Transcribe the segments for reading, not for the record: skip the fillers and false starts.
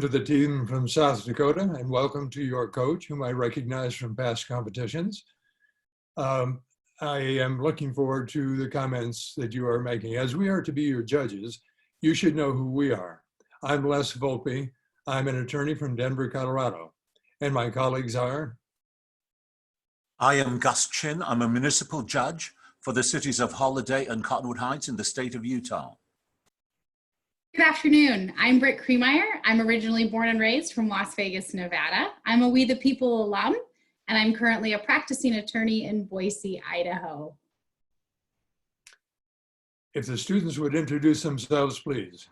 To the team from South Dakota, and welcome to your coach, whom I recognize from past competitions. I am looking forward to the comments that you are making. As we are to be your judges, you should know who we are. I'm Les Volpe. I'm an attorney from Denver, Colorado. And my colleagues are? I am Gus Chin. I'm a municipal judge for the cities of Holiday and Cottonwood Heights in the state of Utah. Good afternoon. I'm Britt Kremeyer. I'm originally born and raised from Las Vegas, Nevada. I'm a We the People alum, and I'm currently a practicing attorney in Boise, Idaho. If the students would introduce themselves, please.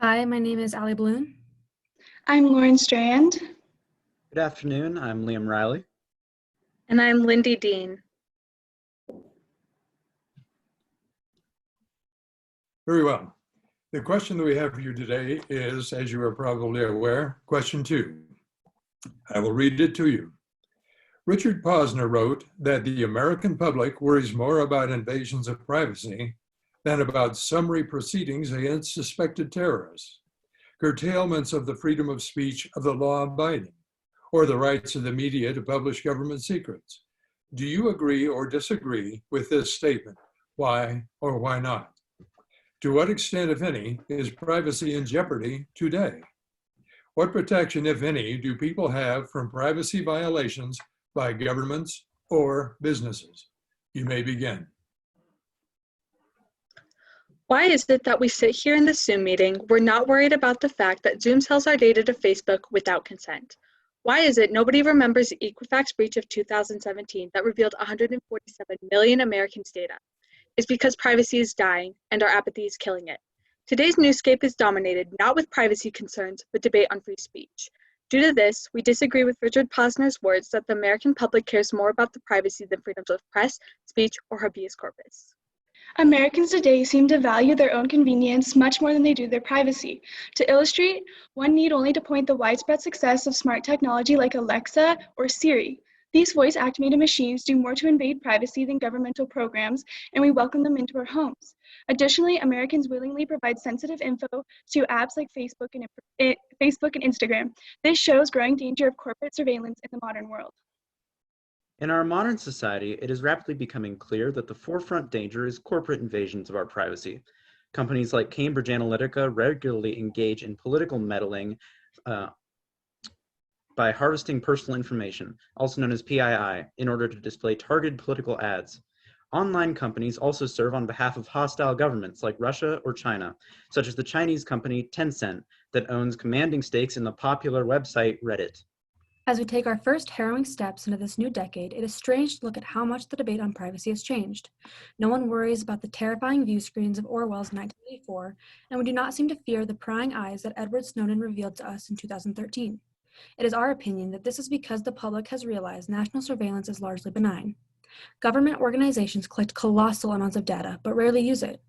Hi, my name is Allie Bloom. I'm Lauren Strand. Good afternoon. I'm Liam Riley. And I'm Lindy Dean. Very well. The question that we have for you today is, as you are probably aware, question 2. I will read it to you. Richard Posner wrote that the American public worries more about invasions of privacy than about summary proceedings against suspected terrorists, curtailments of the freedom of speech of the law-abiding, or the rights of the media to publish government secrets. Do you agree or disagree with this statement? Why or why not? To what extent, if any, is privacy in jeopardy today? What protection, if any, do people have from privacy violations by governments or businesses? You may begin. Why is it that we sit here in the Zoom meeting, we're not worried about the fact that Zoom sells our data to Facebook without consent? Why is it nobody remembers the Equifax breach of 2017 that revealed 147 million Americans' data? It's because privacy is dying and our apathy is killing it. Today's newscape is dominated not with privacy concerns, but debate on free speech. Due to this, we disagree with Richard Posner's words that the American public cares more about the privacy than freedoms of press, speech, or habeas corpus. Americans today seem to value their own convenience much more than they do their privacy. To illustrate, one need only to point the widespread success of smart technology like Alexa or Siri. These voice-activated machines do more to invade privacy than governmental programs, and we welcome them into our homes. Additionally, Americans willingly provide sensitive info to apps like Facebook and Instagram. This shows growing danger of corporate surveillance in the modern world. In our modern society, it is rapidly becoming clear that the forefront danger is corporate invasions of our privacy. Companies like Cambridge Analytica regularly engage in political meddling by harvesting personal information, also known as PII, in order to display targeted political ads. Online companies also serve on behalf of hostile governments like Russia or China, such as the Chinese company Tencent that owns commanding stakes in the popular website Reddit. As we take our first harrowing steps into this new decade, it is strange to look at how much the debate on privacy has changed. No one worries about the terrifying view screens of Orwell's 1984, and we do not seem to fear the prying eyes that Edward Snowden revealed to us in 2013. It is our opinion that this is because the public has realized national surveillance is largely benign. Government organizations collect colossal amounts of data, but rarely use it.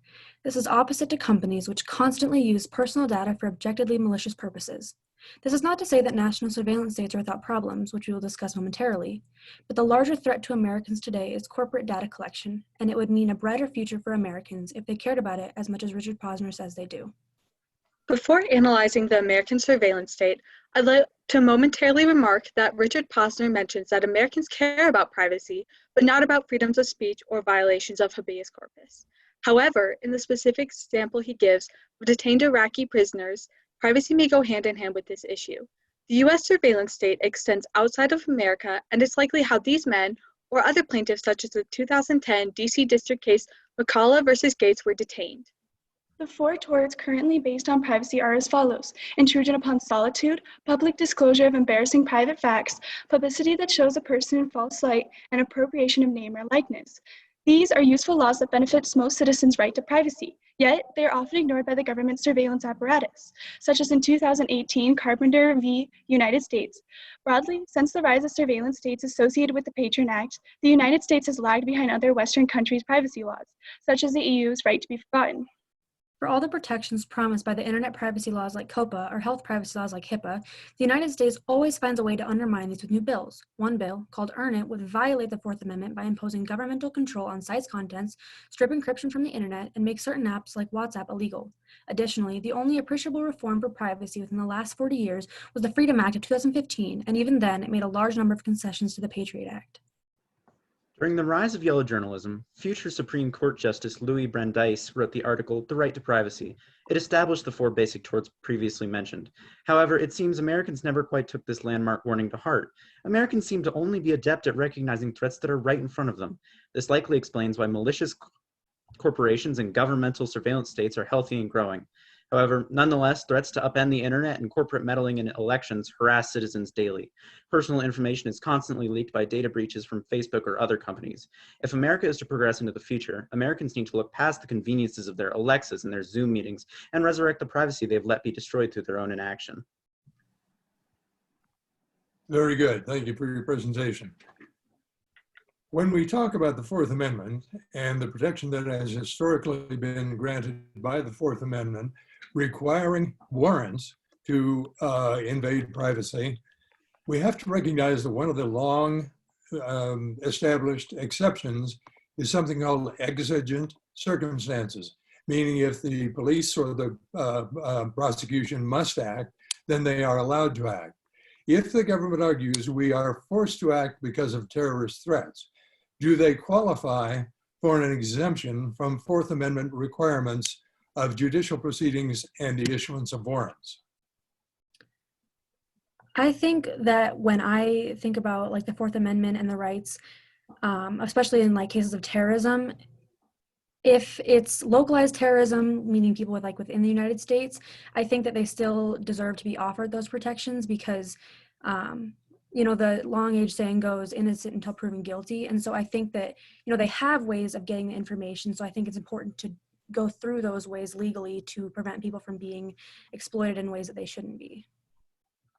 This is opposite to companies which constantly use personal data for objectively malicious purposes. This is not to say that national surveillance states are without problems, which we will discuss momentarily, but the larger threat to Americans today is corporate data collection, and it would mean a brighter future for Americans if they cared about it as much as Richard Posner says they do. Before analyzing the American surveillance state, I'd like to momentarily remark that Richard Posner mentions that Americans care about privacy, but not about freedoms of speech or violations of habeas corpus. However, in the specific example he gives of detained Iraqi prisoners, privacy may go hand in hand with this issue. The U.S. surveillance state extends outside of America, and it's likely how these men or other plaintiffs, such as the 2010 D.C. District case McCullough versus Gates, were detained. The 4 torts currently based on privacy are as follows: intrusion upon solitude, public disclosure of embarrassing private facts, publicity that shows a person in false light, and appropriation of name or likeness. These are useful laws that benefit most citizens' right to privacy, yet they are often ignored by the government surveillance apparatus, such as in 2018 Carpenter v. United States. Broadly, since the rise of surveillance states associated with the Patriot Act, the United States has lagged behind other Western countries' privacy laws, such as the EU's right to be forgotten. For all the protections promised by the internet privacy laws like COPA or health privacy laws like HIPAA, the United States always finds a way to undermine these with new bills. One bill, called Earn It, would violate the Fourth Amendment by imposing governmental control on sites' contents, strip encryption from the internet, and make certain apps like WhatsApp illegal. Additionally, the only appreciable reform for privacy within the last 40 years was the Freedom Act of 2015, and even then, it made a large number of concessions to the Patriot Act. During the rise of yellow journalism, future Supreme Court Justice Louis Brandeis wrote the article, The Right to Privacy. It established the four basic torts previously mentioned. However, it seems Americans never quite took this landmark warning to heart. Americans seem to only be adept at recognizing threats that are right in front of them. This likely explains why malicious corporations and governmental surveillance states are healthy and growing. However, nonetheless, threats to upend the internet and corporate meddling in elections harass citizens daily. Personal information is constantly leaked by data breaches from Facebook or other companies. If America is to progress into the future, Americans need to look past the conveniences of their Alexas and their Zoom meetings and resurrect the privacy they've let be destroyed through their own inaction. Very good. Thank you for your presentation. When we talk about the Fourth Amendment and the protection that has historically been granted by the Fourth Amendment, requiring warrants to invade privacy, we have to recognize that one of the long established exceptions is something called exigent circumstances, meaning if the police or the prosecution must act, then they are allowed to act. If the government argues we are forced to act because of terrorist threats, do they qualify for an exemption from Fourth Amendment requirements of judicial proceedings and the issuance of warrants? I think that when I think about like the Fourth Amendment and the rights, especially in like cases of terrorism, if it's localized terrorism, meaning people with like within the United States, I think that they still deserve to be offered those protections because, you know, the long age saying goes, innocent until proven guilty. And so I think that, you know, they have ways of getting the information. So I think it's important to go through those ways legally to prevent people from being exploited in ways that they shouldn't be.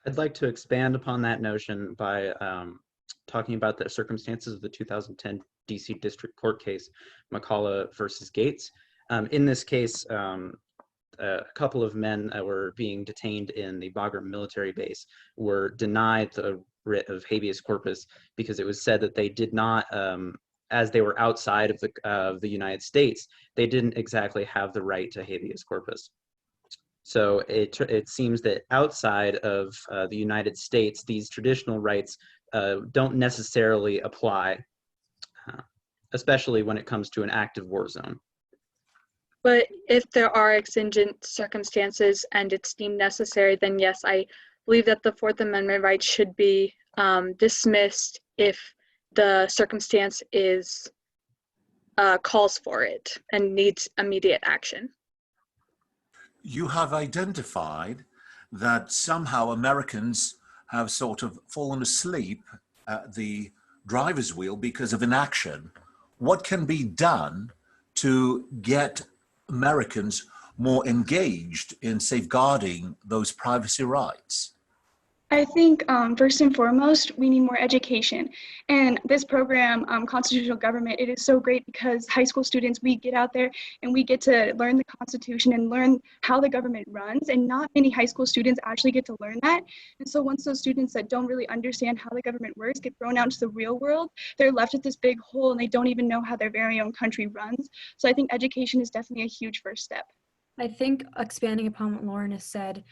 I'd like to expand upon that notion by talking about the circumstances of the 2010 DC District Court case, McCullough versus Gates. In this case, a couple of men that were being detained in the Bagram military base were denied the writ of habeas corpus because it was said that they did not, as they were outside of the United States, they didn't exactly have the right to habeas corpus. So it seems that outside of the United States, these traditional rights don't necessarily apply, especially when it comes to an active war zone. But if there are exigent circumstances and it's deemed necessary, then yes, I believe that the Fourth Amendment rights should be dismissed if the circumstance is calls for it and needs immediate action. You have identified that somehow Americans have sort of fallen asleep at the driver's wheel because of inaction. What can be done to get Americans more engaged in safeguarding those privacy rights? I think first and foremost, we need more education. And this program, Constitutional Government, it is so great because high school students, we get out there and we get to learn the Constitution and learn how the government runs. And not many high school students actually get to learn that. And so once those students that don't really understand how the government works get thrown out into the real world, they're left with this big hole and they don't even know how their very own country runs. So I think education is definitely a huge first step. I think expanding upon what Lauren has said,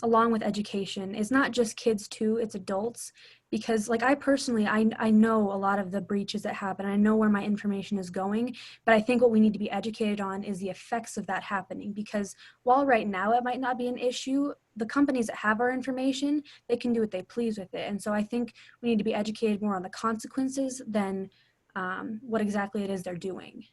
along with education, is not just kids too, it's adults. Because like I personally, I know a lot of the breaches that happen. I know where my information is going, but I think what we need to be educated on is the effects of that happening. Because while right now it might not be an issue, the companies that have our information, they can do what they please with it. And so I think we need to be educated more on the consequences than what exactly it is they're doing.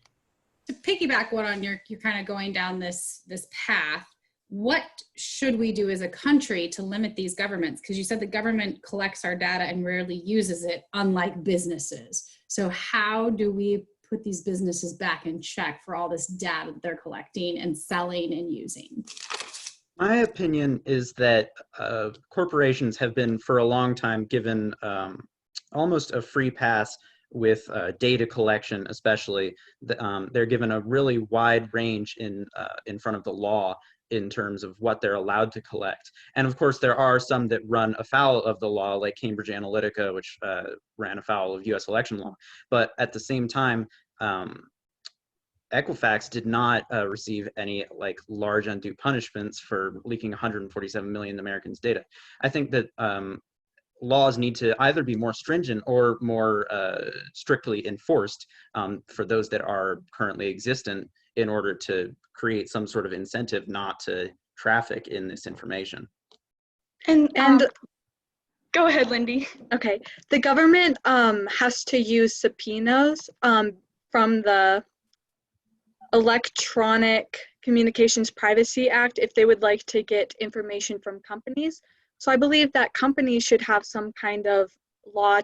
To piggyback what on you're kind of going down this path, what should we do as a country to limit these governments? Because you said the government collects our data and rarely uses it, unlike businesses. So how do we put these businesses back in check for all this data that they're collecting and selling and using? My opinion is that corporations have been for a long time given almost a free pass with data collection, especially. They're given a really wide range in front of the law in terms of what they're allowed to collect. And of course, there are some that run afoul of the law, like Cambridge Analytica, which ran afoul of US election law. But at the same time, Equifax did not receive any like large undue punishments for leaking 147 million Americans' data. I think that laws need to either be more stringent or more strictly enforced for those that are currently existent in order to create some sort of incentive not to traffic in this information. And And go ahead, Lindy. okay, the government has to use subpoenas from the Electronic Communications Privacy Act if they would like to get information from companies. So I believe that companies should have some kind of law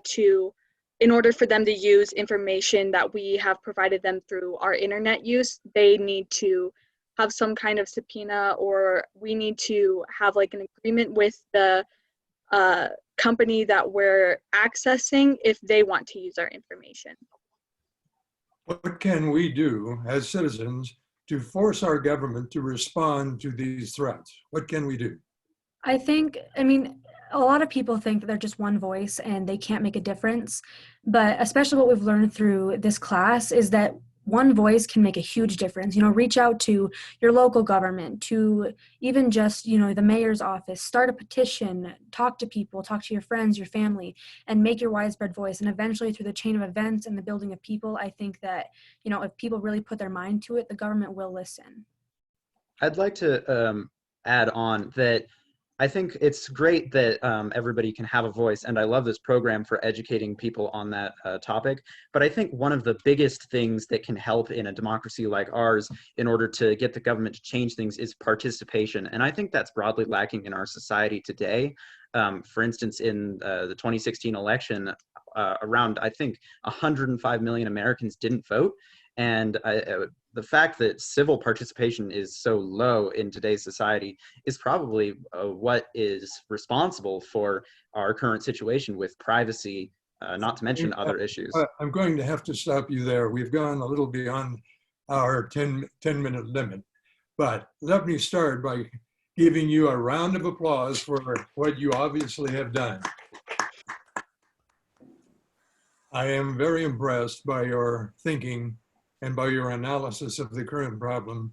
in order for them to use information that we have provided them through our internet use, they need to have some kind of subpoena, or we need to have like an agreement with the company that we're accessing if they want to use our information. What can we do as citizens to force our government to respond to these threats? What can we do? I mean, a lot of people think that they're just one voice and they can't make a difference. But especially what we've learned through this class is that one voice can make a huge difference. You know, reach out to your local government, to even just, you know, the mayor's office, start a petition, talk to people, talk to your friends, your family, and make your widespread voice. And eventually through the chain of events and the building of people, I think that, you know, if people really put their mind to it, the government will listen. I'd like to add on that I think it's great that everybody can have a voice, and I love this program for educating people on that topic. But I think one of the biggest things that can help in a democracy like ours in order to get the government to change things is participation. And I think that's broadly lacking in our society today. For instance, in the 2016 election, around, I think, 105 million Americans didn't vote. And the fact that civil participation is so low in today's society is probably what is responsible for our current situation with privacy, not to mention other issues. I'm going to have to stop you there. We've gone a little beyond our 10-minute limit, but let me start by giving you a round of applause for what you obviously have done. I am very impressed by your thinking and by your analysis of the current problem.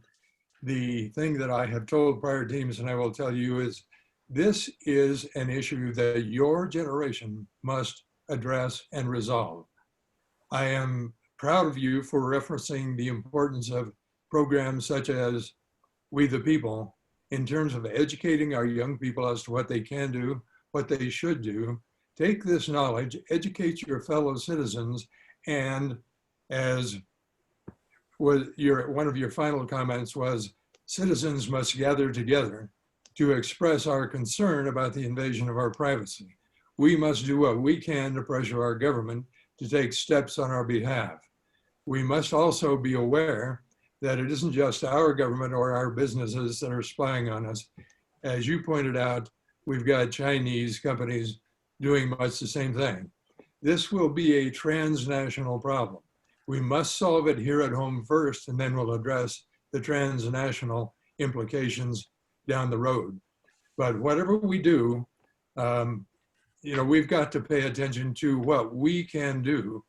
The thing that I have told prior teams, and I will tell you, is this is an issue that your generation must address and resolve. I am proud of you for referencing the importance of programs such as We the People in terms of educating our young people as to what they can do, what they should do. Take this knowledge, educate your fellow citizens, and as one of your final comments was, citizens must gather together to express our concern about the invasion of our privacy. We must do what we can to pressure our government to take steps on our behalf. We must also be aware that it isn't just our government or our businesses that are spying on us. As you pointed out, we've got Chinese companies doing much the same thing. This will be a transnational problem. We must solve it here at home first, and then we'll address the transnational implications down the road. But whatever we do, you know, we've got to pay attention to what we can do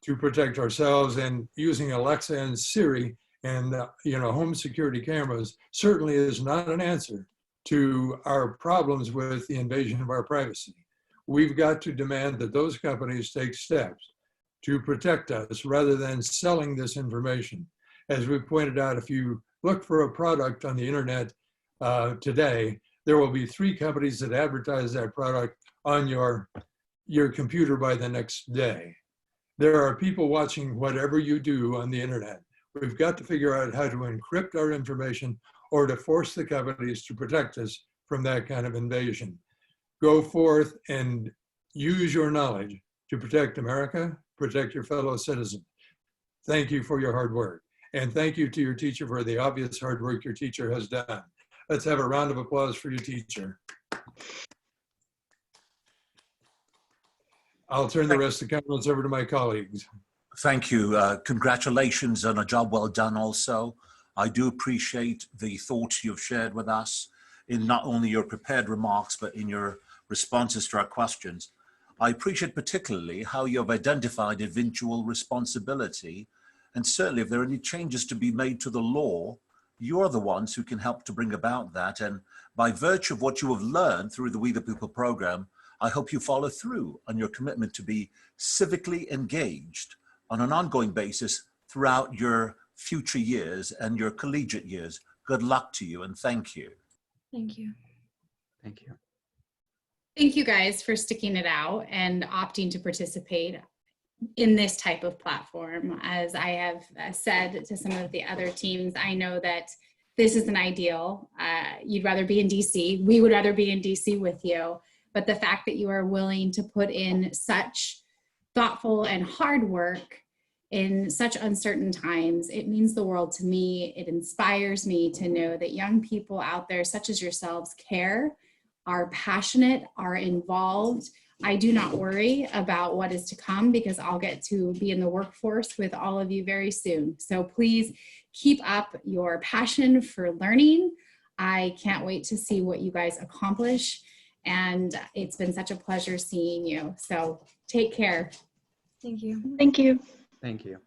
to protect ourselves, and using Alexa and Siri and you know, home security cameras certainly is not an answer to our problems with the invasion of our privacy. We've got to demand that those companies take steps to protect us rather than selling this information. As we pointed out, if you look for a product on the internet today, there will be 3 companies that advertise that product on your computer by the next day. There are people watching whatever you do on the internet. We've got to figure out how to encrypt our information or to force the companies to protect us from that kind of invasion. Go forth and use your knowledge to protect America, protect your fellow citizens. Thank you for your hard work. And thank you to your teacher for the obvious hard work your teacher has done. Let's have a round of applause for your teacher. I'll turn the rest of the comments over to my colleagues. Thank you. Congratulations on a job well done also. I do appreciate the thoughts you've shared with us in not only your prepared remarks, but in your responses to our questions. I appreciate particularly how you've identified eventual responsibility. And certainly if there are any changes to be made to the law, you're the ones who can help to bring about that. And by virtue of what you have learned through the We the People program, I hope you follow through on your commitment to be civically engaged on an ongoing basis throughout your future years and your collegiate years. Good luck to you and thank you. Thank you. Thank you. Thank you guys for sticking it out and opting to participate in this type of platform. As I have said to some of the other teams, I know that this isn't ideal. You'd rather be in DC. We would rather be in DC with you. But the fact that you are willing to put in such thoughtful and hard work in such uncertain times, it means the world to me. It inspires me to know that young people out there, such as yourselves, care, are passionate, are involved. I do not worry about what is to come because I'll get to be in the workforce with all of you very soon. So please keep up your passion for learning. I can't wait to see what you guys accomplish. And it's been such a pleasure seeing you. So take care. Thank you. Thank you. Thank you.